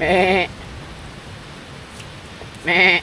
Meh. Meh.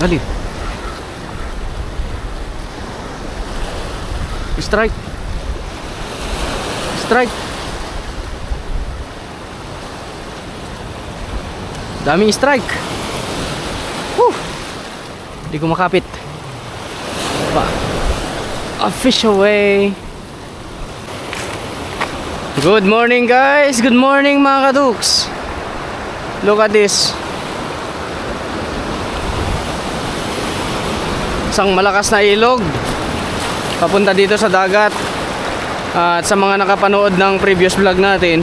Dali. Strike. Strike. Daming strike. Hindi ko makapit. A fish away. Good morning guys. Good morning mga kaduks. Look at this. Isang malakas na ilog papunta dito sa dagat. At sa mga nakapanood ng previous vlog natin,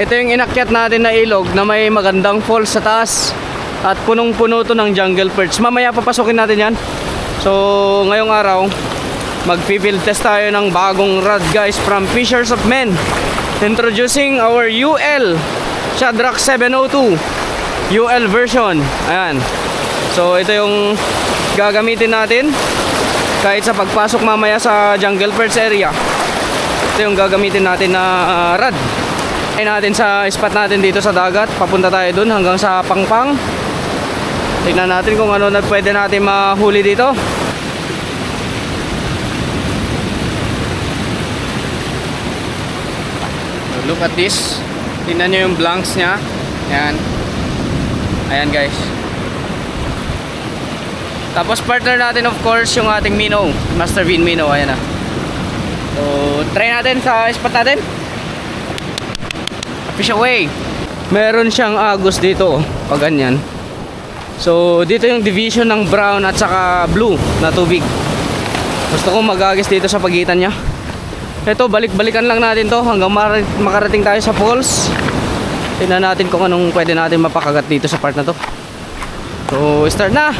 ito yung inakyat natin na ilog na may magandang falls sa taas at punong-puno to ng jungle perch. Mamaya papasukin natin yan. So ngayong araw mag-field test tayo ng bagong rod guys from Fishers of Men. Introducing our UL Shadrack 702 UL version. Ayan. So ito yung gagamitin natin kahit sa pagpasok mamaya sa jungle perch area. Ito yung gagamitin natin na rod. Ay natin sa spot natin dito sa dagat. Papunta tayo dun hanggang sa Pangpang. Tignan natin kung ano na pwede natin mahuli dito. Look at this. Tingnan nyo yung blanks nya. Ayan. Ayan guys. Tapos partner natin of course yung ating minnow, Master Bean minnow. Ayan na. So try natin sa spot natin. Fish away. Meron siyang agos dito pag ganyan. So dito yung division ng brown at saka blue na tubig. Gusto ko mag-agis dito sa pagitan niya. Ito balik-balikan lang natin to hanggang makarating tayo sa falls. Tingnan natin kung anong pwede natin mapakagat dito sa part na to. So start na.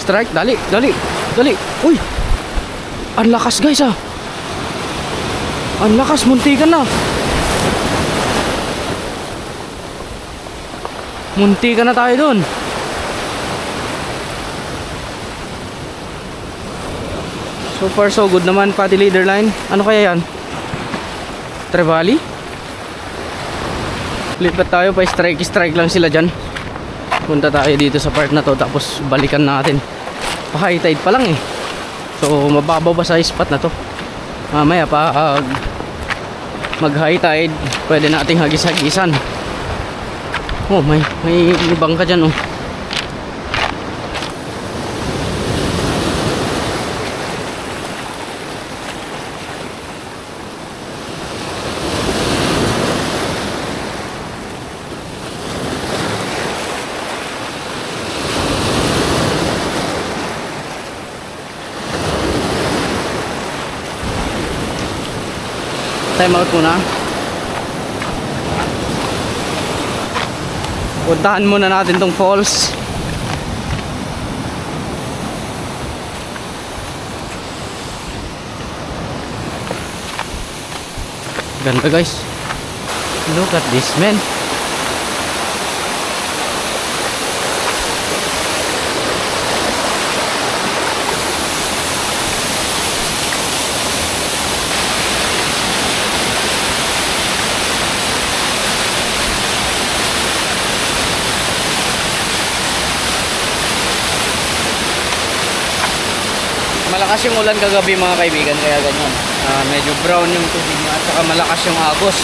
Strike, dali, dali, dali. Uy, ang lakas guys ah. Ang lakas, muntikan na. Muntikan na tayo dun. So far so good naman pati leader line. Ano kaya yan? Trevally? Lipat tayo pa, strike lang sila dyan. Punta tayo dito sa part na to tapos balikan natin. Pa high tide pa lang eh. So mababaw pa sa spot na to. Mamaya pa mag high tide pwede nating hagis-hagisan. Oh may ibang ka dyan oh. Time out muna. Puntahan muna natin tong falls. Ganda guys. Look at this man. Malakas yung ulan kagabi mga kaibigan, kaya ganyan. Medyo brown yung tubig niya at saka malakas yung agos.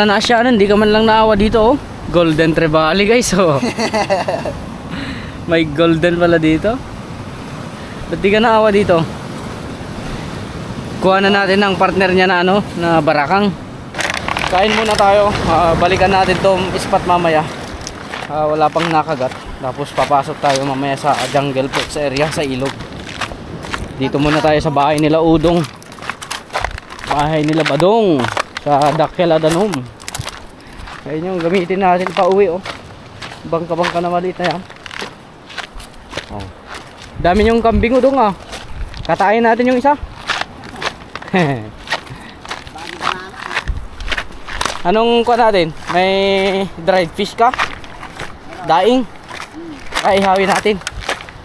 Na siya, hindi ka man lang naawa dito, oh. Golden Trevally guys, oh. May golden pala dito. Ba't di ka naawa dito? Kuha na natin ang partner niya na ano, na barakang. Kain muna tayo. Balikan natin tong spot mamaya. Wala pang nakagat. Tapos papasok tayo mamaya sa jungle pets area sa ilog. Dito muna tayo sa bahay nila Udong. Bahay nila Badong sa Dakel Adanom. Ayun yung gamitin natin pa uwi, oh. Bangka-bangka na maliit na yan. Oh. Dami yung kambing, Udong, ah. Katayin natin yung isa. Anong kuha natin? May dried fish ka? Daing? Ay, ihawin natin.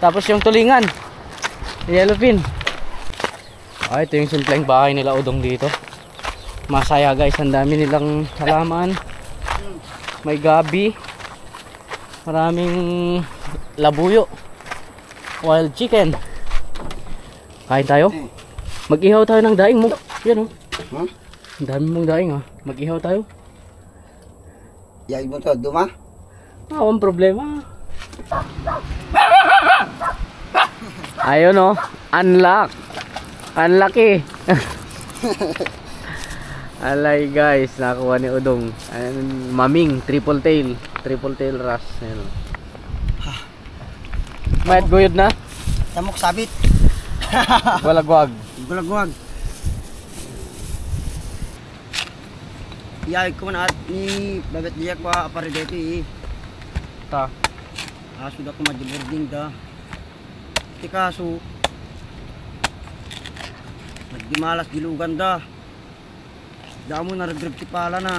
Tapos yung tulingan, yellowfin. Ito yung simpleng bahay nila Udong dito. Masaya guys, ang dami nilang halaman. May gabi. Maraming labuyo. Wild chicken. Kain tayo. Mag-ihaw tayo ng daing mo. Yan, oh. Huh? Ang dami mong daing, ah. Mag-ihaw tayo. Yay mo to, duma? Walang problema. Ayun, oh. Unlock. Unlucky. Alay guys, nakakuha ni Udong. Ayun, maming, triple tail ras. Ayun, oh. Mayat guyod na? Tamok sabit. Walagwag. Gulagwag. Yay ko man at ni babet diya ko apare dito eh. Ta. Sudah ko madibording da. Ti kaso nagdimalas gilugan da. Damo na regrip ti pala na.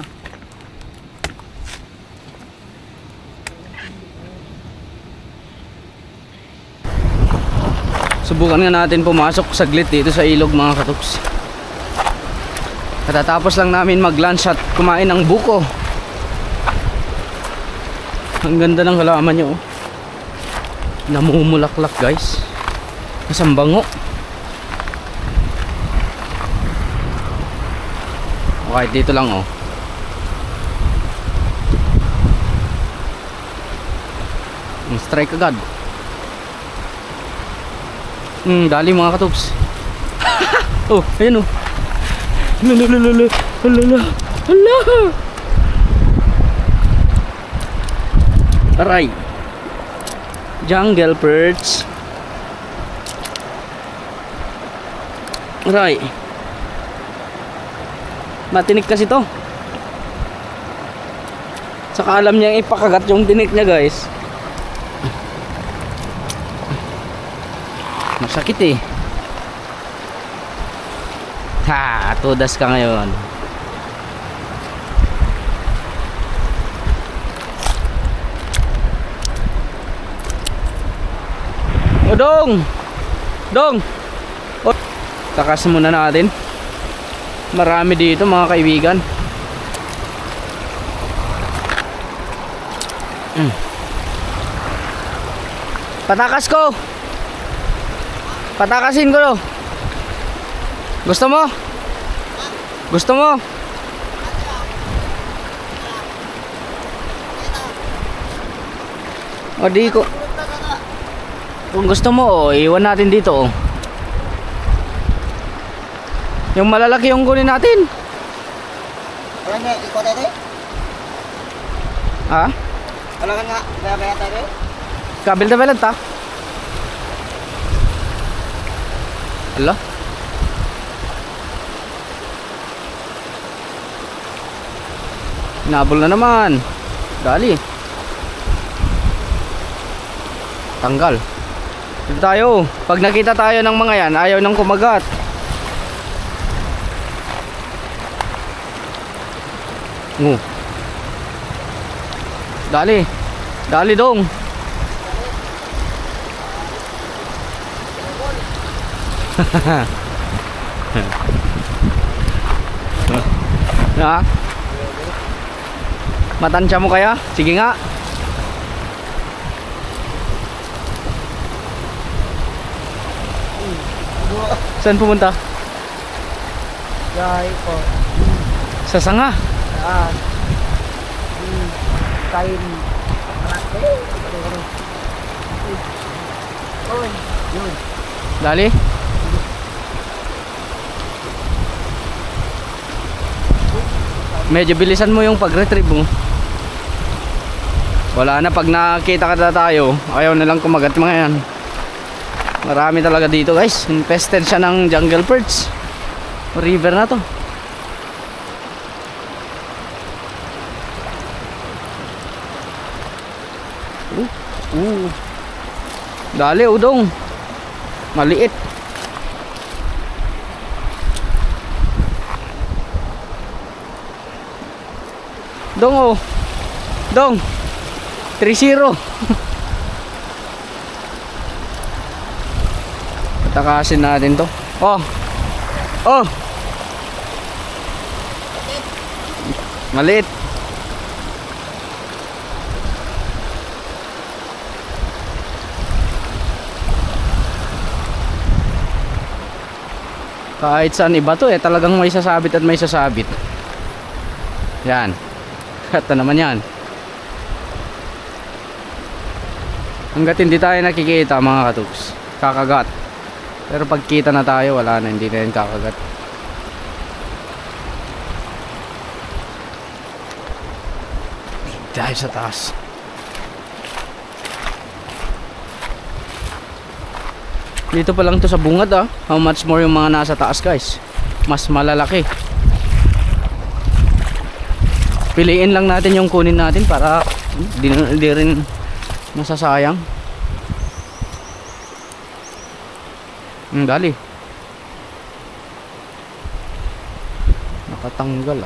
Subukan nga natin pumasok saglit dito sa ilog mga katuks. Katatapos lang namin mag-lunch at kumain ng buko. Ang ganda ng halaman nyo, oh. Namumulaklak guys. Masang bango. Okay, dito lang, oh. Strike agad. Dali mga katuks. Oh, ayun, oh. Hala. Aray. Jungle perch. Aray. Matinik kasi to. Saka alam niyang ipakagat yung tinik niya guys. Masakit eh. Ha, tudas ka ngayon. O Dong! Dong! O, takas muna natin. Marami dito mga kaibigan. Patakas ko! Patakasin ko. Gusto mo? Gusto mo? O di ko. Kung gusto mo, iwan natin dito, oh. Yung malalaki yung kunin natin. Wala nga, ikaw tayo? Ha? Wala nga, baya tayo? Kabil na belan ta. Ala? Nabol na naman. Dali. Tanggal. Dito tayo. Pag nakita tayo ng mga yan, ayaw nang kumagat. Dali. Dali Dong. Ha? Matansya mo kaya? Sige nga. Saan pumunta? Yay po. Sa sanga. Ah. Kain. Oy, yun. Dali. Medyo bilisan mo yung pag-retrieve mo. Wala na, pag nakita ka na tayo, ayaw na lang kumagat mga yan. Marami talaga dito guys. Infested siya ng jungle birds. River na to. Dali udong. Maliit. Dong oh. Dong. 3-0. Patakasin natin to. Oh. Oh. Maliit. Kahit saan iba to talagang may sasabit at may sasabit. Yan. Ito naman yan. Hanggat hindi tayo nakikita mga katuks, kakagat. Pero pag kita na tayo, wala na, hindi na yan kakagat. Dahil sa taas. Dito pa lang to sa bungad How much more yung mga nasa taas guys. Mas malalaki. Piliin lang natin yung kunin natin para di rin masasayang. Dali. Nakatanggal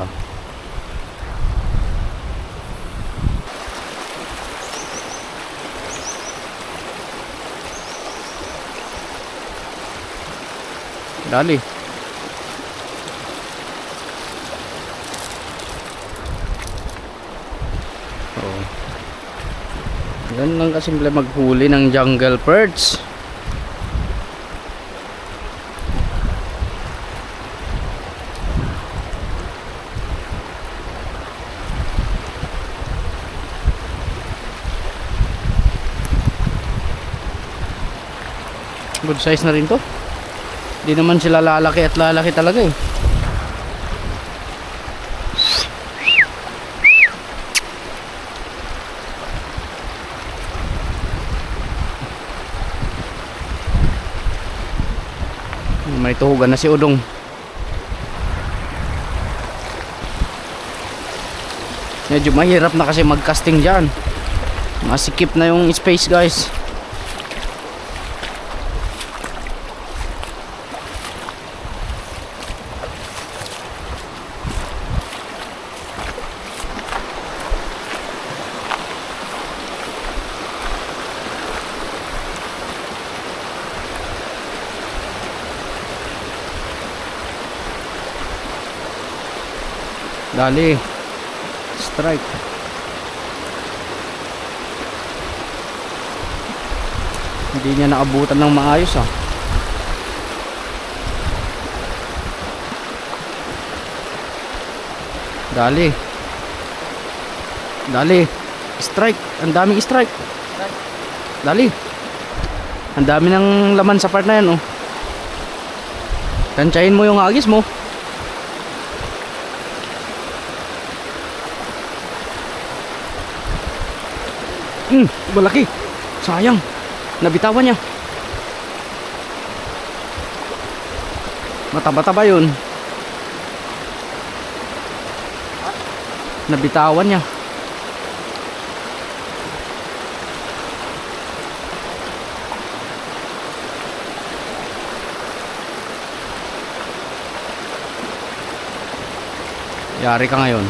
Dali. Yan lang kasimple maghuli ng jungle birds. Good size na rin to. Di naman sila lalaki at lalaki talaga May tuhugan na si Udong. Medyo mahirap na kasi mag-casting dyan. Masikip na yung space guys. Dali. Strike. Hindi niya naabutan ng maayos Dali. Dali. Strike. Ang daming strike. Dali. Ang dami ng laman sa part na yan Tansyahin mo yung agis mo. Malaki. Sayang. Nabitawan niya. Mataba-taba yun. Nabitawan niya. Yari ka ngayon.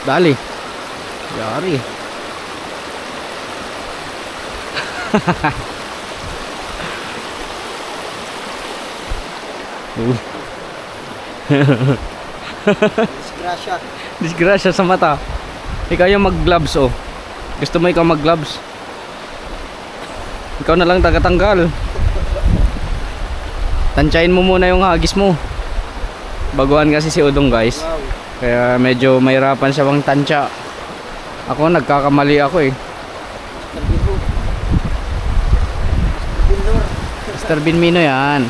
Dali. Yari. Disgrasya. Disgrasya sa mata. Ikaw yung mag-gloves oh. Gusto mo ikaw mag-gloves? Ikaw na lang tagatanggal. Tansyahin mo muna yung hagis mo. Baguhan kasi si Udong guys. Wow. Kaya medyo mahirapan siya bang tansya. Ako nagkakamali ako eh. Mr. Binmino yan.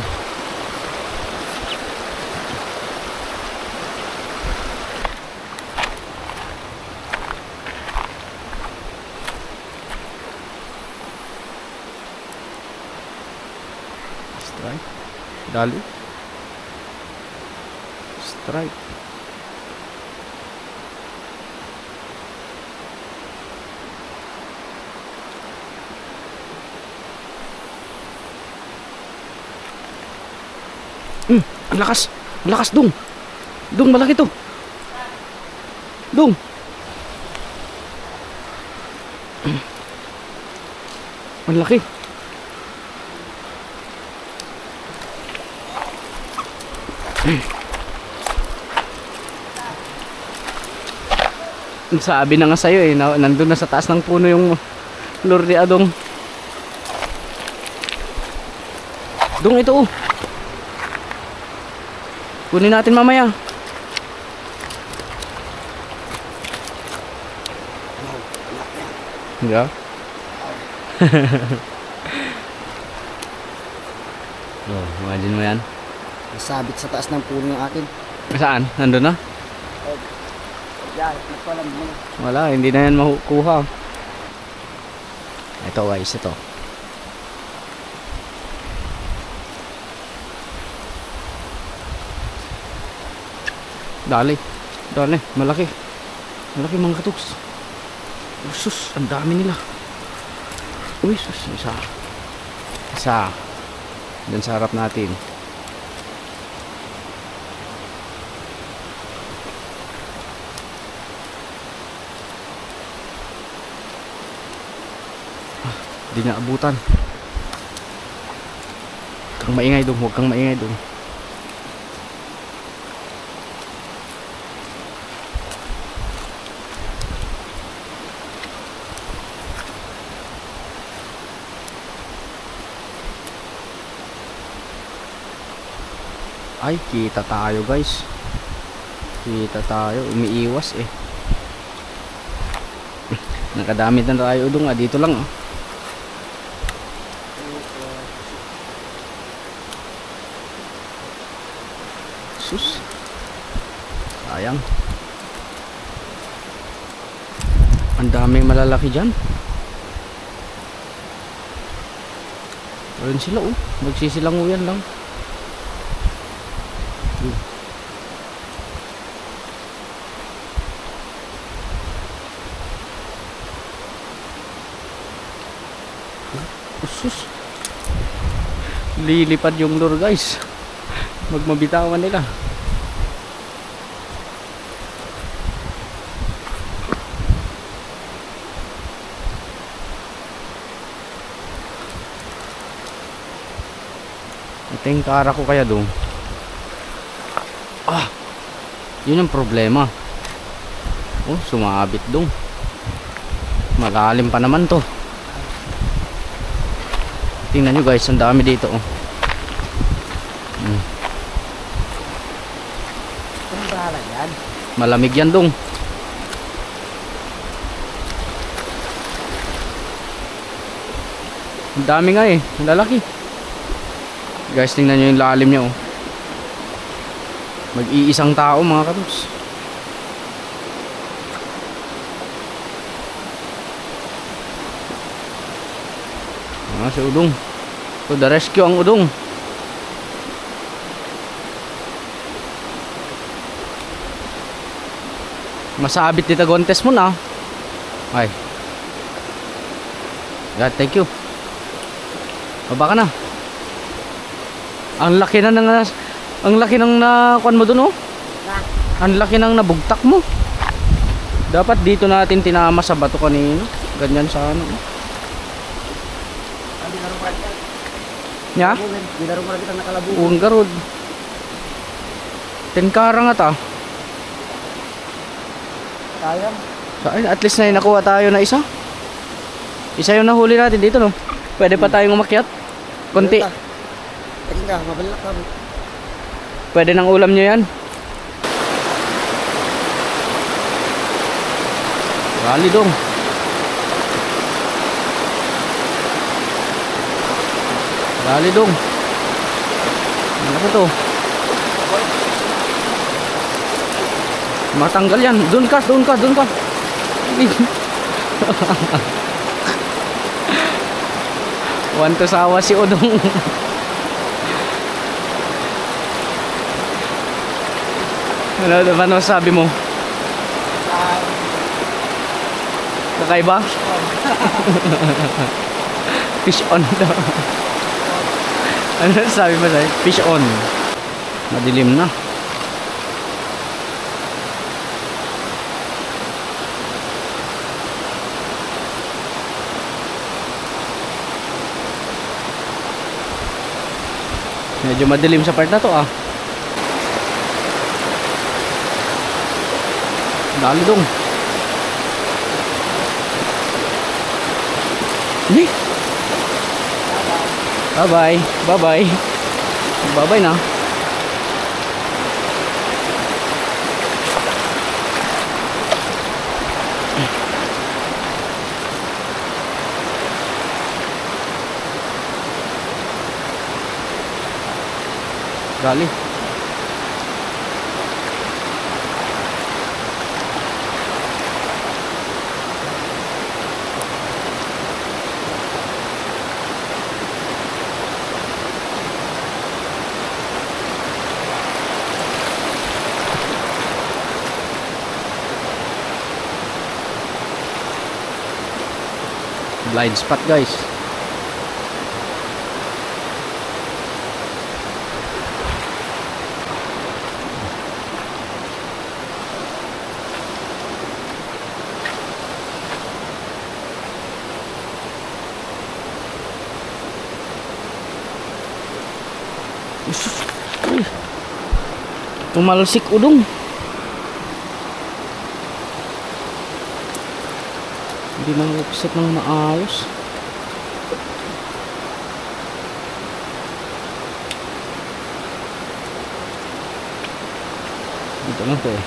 Strike. Dali. Strike. Ang lakas. Ang lakas, Dong. Dong, malaki to. Dong. Ang laki. Sabi na nga sa'yo eh, nandun na sa taas ng puno yung lure ni Adong. Dong, ito oh. Kunin natin mamaya. Yeah. Oh, imagine mo yan. Nasabit sa taas ng puno ng akin. Saan? Nandun na? Yan, nagpalam mo. Wala, hindi na yan makukuha. Ito guys, ito. Dali. Dali, malaki. Malaki mga katuks. Sus, ang dami nila. Uy, sus, isa. Isa. Diyan sa harap natin. Di na abutan. Huwag kang maingay dong, huwag kang maingay dong. Ay, kita tayo guys. Kita tayo, umiiwas eh. Nakadamit na tayo Udong, dito lang oh. Sus. Sayang. Ang daming malalaki dyan. Ayun sila oh. Magsisilanguyan lang. Sus. Lilipad yung lure guys. Magmabitawan nila. Ito yung kara ko kaya doon. Ah, yun ang problema. Oh, sumabit doon. Malalim pa naman to. Tingnan nyo guys, ang dami dito oh. Ano bahala yan? Malamig yan dong. Ang dami nga eh, ang lalaki. Guys, tingnan nyo yung lalim niya oh. Mag-iisang tao mga katos. Si Udong. To the rescue ang Udong. Masabit dito gontes mo na. Ay. God, thank you. Baba ka na. Ang laki na ng nakuan mo dun oh. Ang laki ng nabugtak mo. Dapat dito natin tinama sa bato kanina. Ganyan sa ano. Nya? Dilaro mo na kita nakalabo. Uwang garod. 10 nga ta. Sayang. So, ay, at least na nakuha tayo na isa. Isa yung nahuli natin dito, no? Pwede pa tayong umakyat. Konti. Tagi nga, mabalak kami. Pwede ng ulam nyo yan. Gali dong. Gali dong. Ano ba to? Matanggal yan. Doon ka. Want to sawa si Odong. Ano sabi mo? Kakaiba? Fish on daw. Ano sabi mo sa'yo? Fish on. Madilim na. Medyo madilim sa part na to ah. Dali dong. Ni. Bye-bye. Bye-bye. Bye-bye na. Dali. Blind spot guys. Tumalsik Udong. Hindi na upset ng maayos. Dito lang to eh.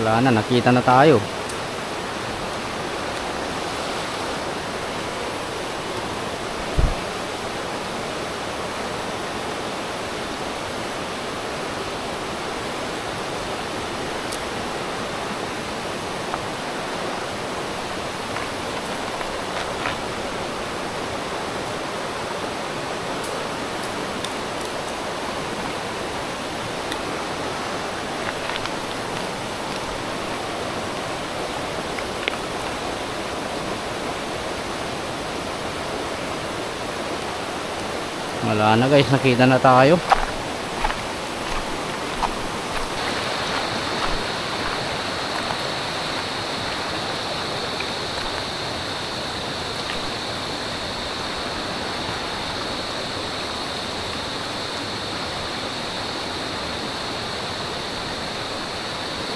Wala na, nakita na tayo. Wala na guys, nakita na tayo.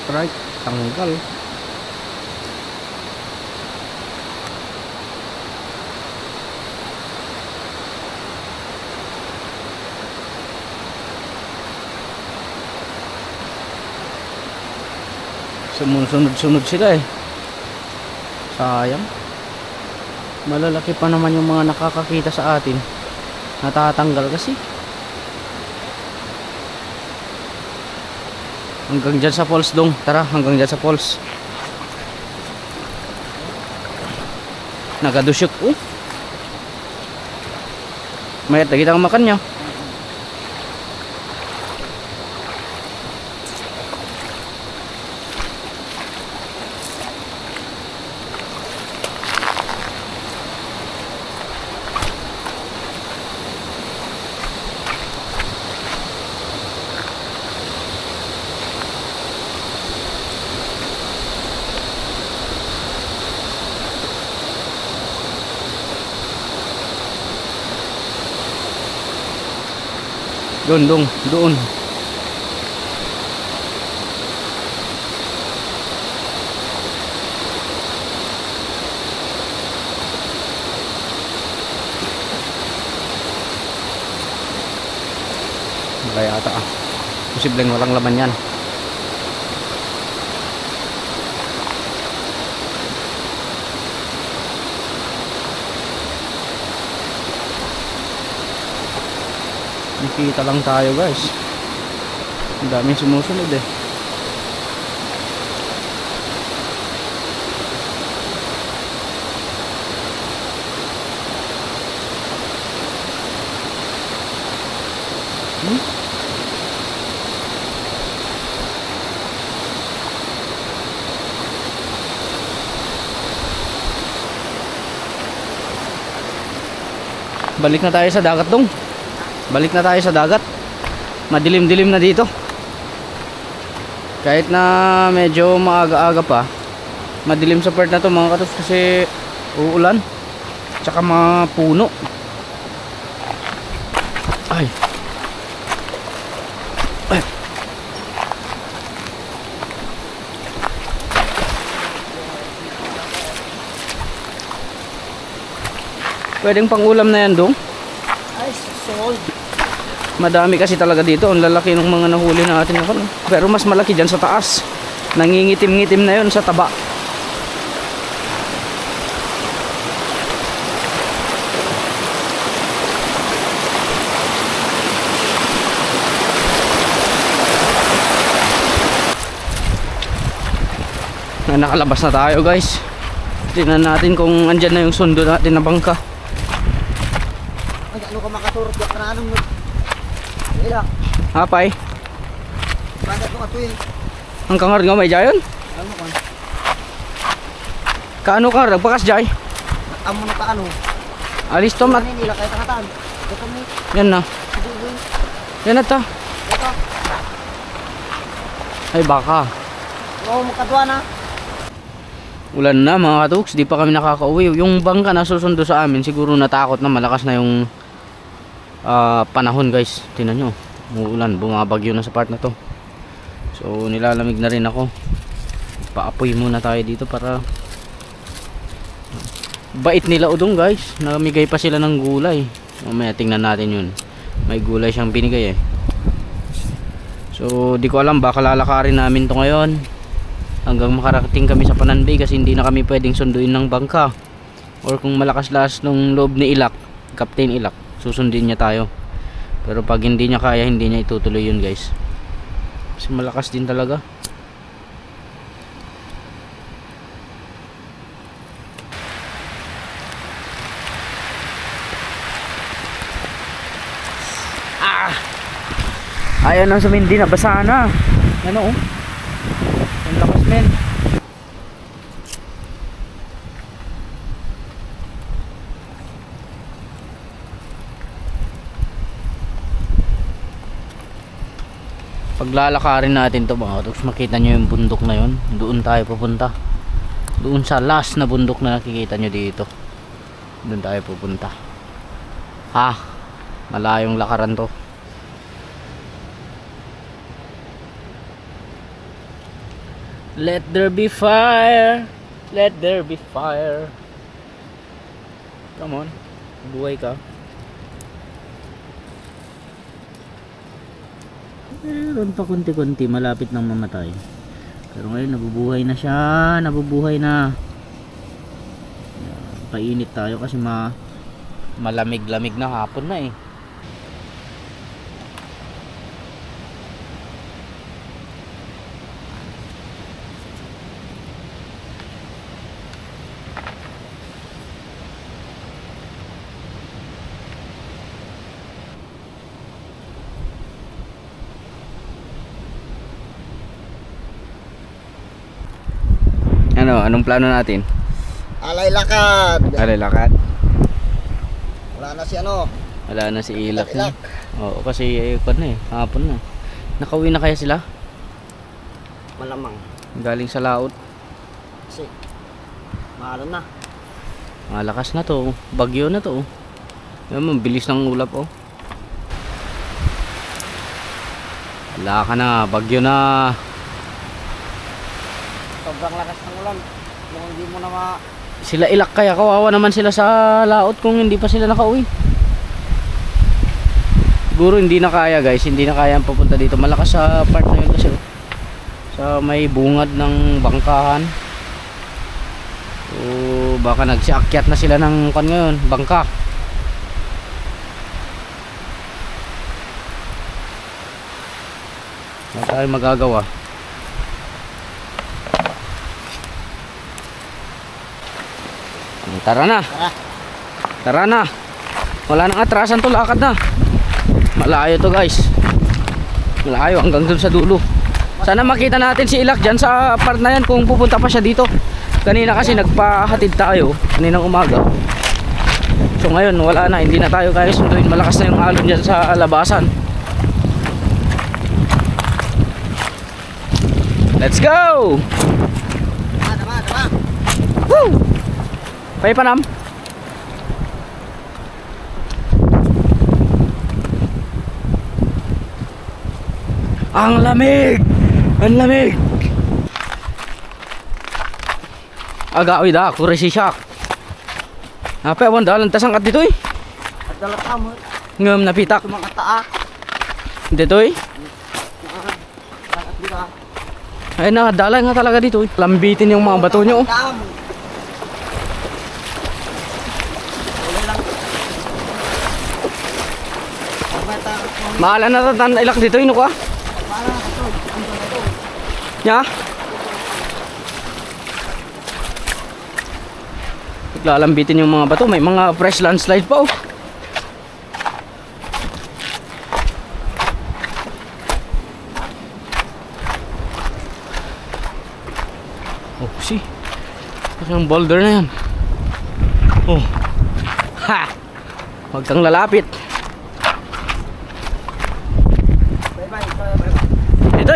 Right, tanggal. Sumunod-sunod sila eh. Sayang. Malalaki pa naman yung mga nakakakita sa atin. Natatanggal kasi. Hanggang dyan sa falls dong. Tara, hanggang dyan sa falls. Nagadusyok. Oh. Mayat lagi tayong makan niya. Doon, doon, doon. Kaya ata posibleng walang laman yan. Nakita lang tayo guys. Ang daming sumusunod eh. Balik na tayo sa dagat dong. Balik na tayo sa dagat. Madilim-dilim na dito. Kahit na medyo maaga-aga pa, madilim sa part na to mga katoks kasi uulan. Tsaka mga puno. Ay. Ay. Pwedeng pang ulam na yan dong. Ay, sold. Madami kasi talaga dito. Ang lalaki ng mga nahuli natin. Pero mas malaki dyan sa taas. Nangingitim-ngitim na yun sa taba. Nakalabas na tayo guys. Tingnan natin kung andyan na yung sundo natin na bangka. Ay, ano ka makaturot ka na anong ila. Hapay. Bakit ko atuin? Ang kangar nga may jayon? Ano kan? Kaano ka nagpakas jay? Amo na paano? Alis to mat. Nila kay tangataan. Ito mo. Yan na. Yan na ta. Ito. Ay baka. Oo, makadwa na. Ulan na mga katuks, di pa kami nakakauwi. Yung bangka na susundo sa amin, siguro natakot na malakas na yung panahon guys. Tingnan nyo, umuulan, bumabagyo na sa part na to. So nilalamig na rin ako. Paapoy muna tayo dito para bait nila udong guys. Namigay pa sila ng gulay. Mamaya tingnan natin yun. May gulay siyang binigay eh. So di ko alam, baka lalakarin namin to ngayon hanggang makarating kami sa Pananbay kasi hindi na kami pwedeng sunduin ng bangka. Or kung malakas-las nung loob ni Ilak, Captain Ilak, susundin niya tayo. Pero pag hindi niya kaya, hindi niya itutuloy yun guys. Kasi malakas din talaga. Ayaw nang sumindi na, basa na. Ano oh? Ang lakas men. Paglalakarin natin to mga katoks, makita nyo yung bundok na yun. Doon tayo pupunta. Doon sa last na bundok na nakikita nyo dito. Doon tayo pupunta. Ha? Malayong lakaran to. Let there be fire. Let there be fire. Come on. Buhay ka. Meron pa konti-konti. Malapit nang mamatay. Pero ngayon nabubuhay na siya. Nabubuhay na. Painit tayo kasi malamig-lamig na hapon na eh. Anong plano natin? Alay lakad. Alay lakad? Wala na si ano? Wala na si Ilak na. Ilak. Oo, kasi na eh, hapon na. Nakauwi na kaya sila? Malamang. Galing sa laot. Kasi mahalo na. Malakas na to. Bagyo na to. Yan, bilis ng ulap oh. Wala ka na, bagyo na. Sobrang lakas ng ulan. Mukhang hindi mo na Sila ilak kaya, kawawa naman sila sa laot kung hindi pa sila nakauwi. Siguro hindi na kaya guys, hindi na kaya ang papunta dito. Malakas sa part na yun kasi sa may bungad ng bangkahan. So baka nagsiakyat na sila ng kan ngayon, bangka. Ano tayo magagawa? Tara na. Tara na. Wala nang atrasan to, lakad na. Malayo to guys. Malayo hanggang dun sa dulo. Sana makita natin si Ilak dyan sa part na yan kung pupunta pa siya dito. Kanina kasi nagpahatid tayo kaninang umaga. So ngayon wala na, hindi na tayo kaya sunduin. Malakas na yung alon dyan sa labasan. Let's go! Tama. Woo! Pay panam. Ang lamig! Ang lamig! Agawi da, kuresi siyak. Apa awan dalan tasangkat dito eh. At dalat mo. Ngam napitak. Tumakataa. Dito eh. Dalat dito. Ay na, dalan nga talaga dito eh. Lambitin yung mga bato nyo oh. Maala na tatan ilak dito ino ka? Nya? Lalambitin yung mga bato, may mga fresh landslide pa oh. Oh, see. Yung boulder na yan. Oh. Ha. Huwag kang lalapit.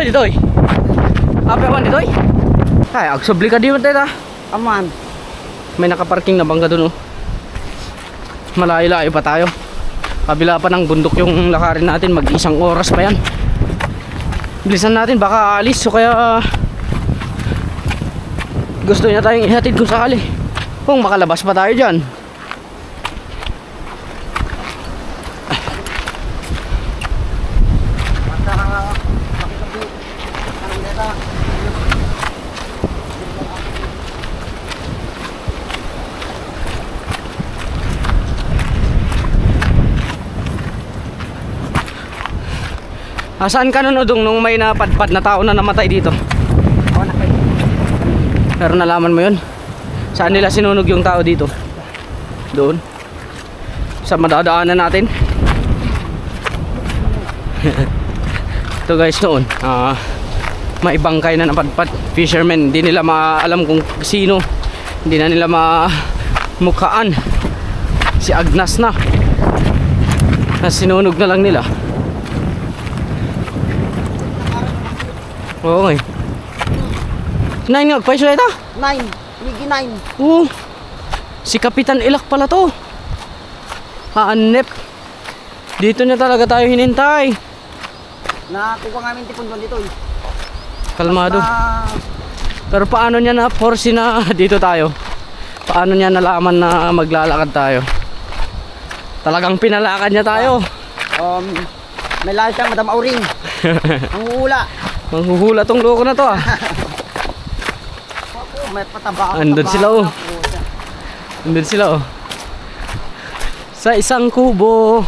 Dito. Apa man dito? Ay, agsubli ka diyo tayo. Aman. May nakaparking na bangka doon oh. Malayo-layo pa tayo. Kabila pa ng bundok yung lakarin natin, mag-isang oras pa yan. Bilisan natin, baka aalis. So kaya gusto niya tayong ihatid kung sakali. Kung makalabas pa tayo dyan. Saan ka nun Udong nung may napadpad na tao na namatay dito? Pero nalaman mo yun? Saan nila sinunog yung tao dito? Doon? Sa madadaanan natin? Ito guys noon may bangkay na napadpad. Fishermen, hindi nila maalam kung sino. Hindi na nila mamukhaan. Si Agnas na sinunog na lang nila. Oo nga eh. 9 nga, paiso na ito? 9. Migi 9. Oo. Si Kapitan Ilak pala to. Haanep. Dito na talaga tayo hinintay. Nakuha nga namin tipon doon dito eh. Kalmado. Pero paano niya na force na dito tayo? Paano niya nalaman na maglalakad tayo? Talagang pinalakad niya tayo. May lahat siyang Madam Auring. Ang uula. Manghuhula tong loko na to ah. May pataba. Andun sila oh. Andun sila oh. Sa isang kubo.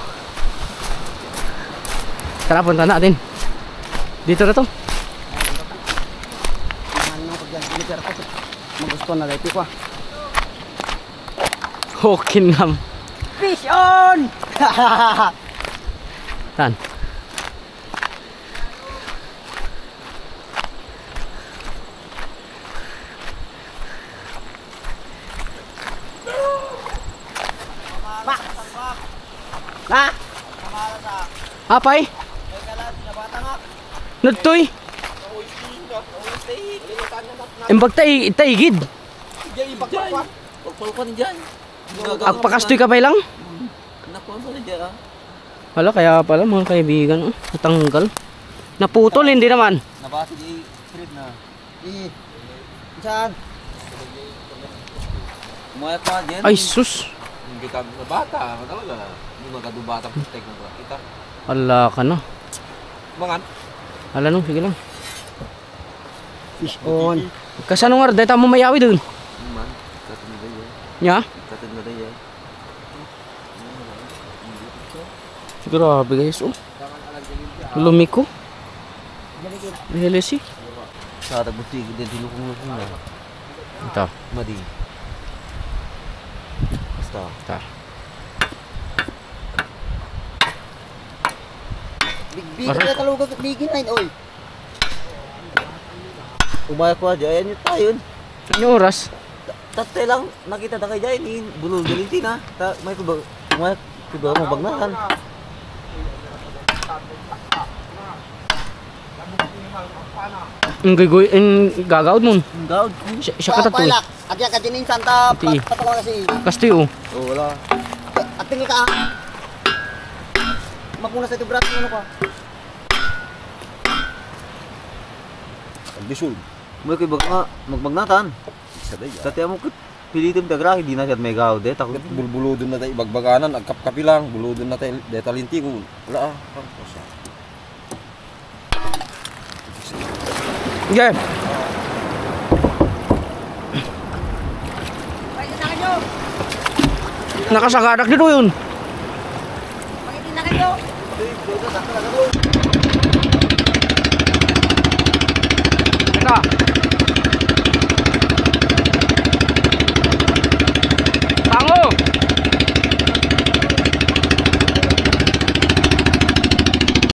Tara, punta natin. Dito na to. Magusto na dito ko. Hokingham. Fish on! Tan. Ha? Apay? Nagtoy? Imbag taigid. Agpakastoy ka pa lang? Wala, kaya pala mga kaibigan natanggal. Naputol, hindi naman. Nabasag yung strip na. Eh. Saan? Umayat pa dyan. Ay, sus. Hindi ka na bata. Talaga. Hindi magkadubata ng tek mo. Kita. Ala ka na. Mangan. Ala no, sige lang. Fish on. Kasano nga, dahil mo mayawi dun. Man. Katun na yan. Nya? Katun na yan. Grabe guys, oh. Lumiko. Helesi. Sa tabuti. Hindi dilukong-lukong na. Ito. Madi. Basta. Ito. Bigbig na talugag at bigin na yun, oy. Umayat pa dyan. Ayan yung tayo. Ano oras? Tatay lang. Nakita na kayo dyan. Bulol galinti na. May kubag. Umayat. Kubag mo bagnahan. Ang gagawin, ang gagawin nun. Gawd. Siya ka tatoy. At yan katinin santa Ati. patalawa kasi. Kasti oh. Oh, wala. At tingin ka. Magmuna sa ito braso ano pa. Bisul. May kubag nga. Magbagnatan. Tatay mo pilitin tagra. Hindi na siya may gawd. Takot. Bulbuludon na tayo ibagbaganan, agkap-kapi lang, buludon na tayo detalinti ko. Wala ah. Okay. Nakasagadak dito yun.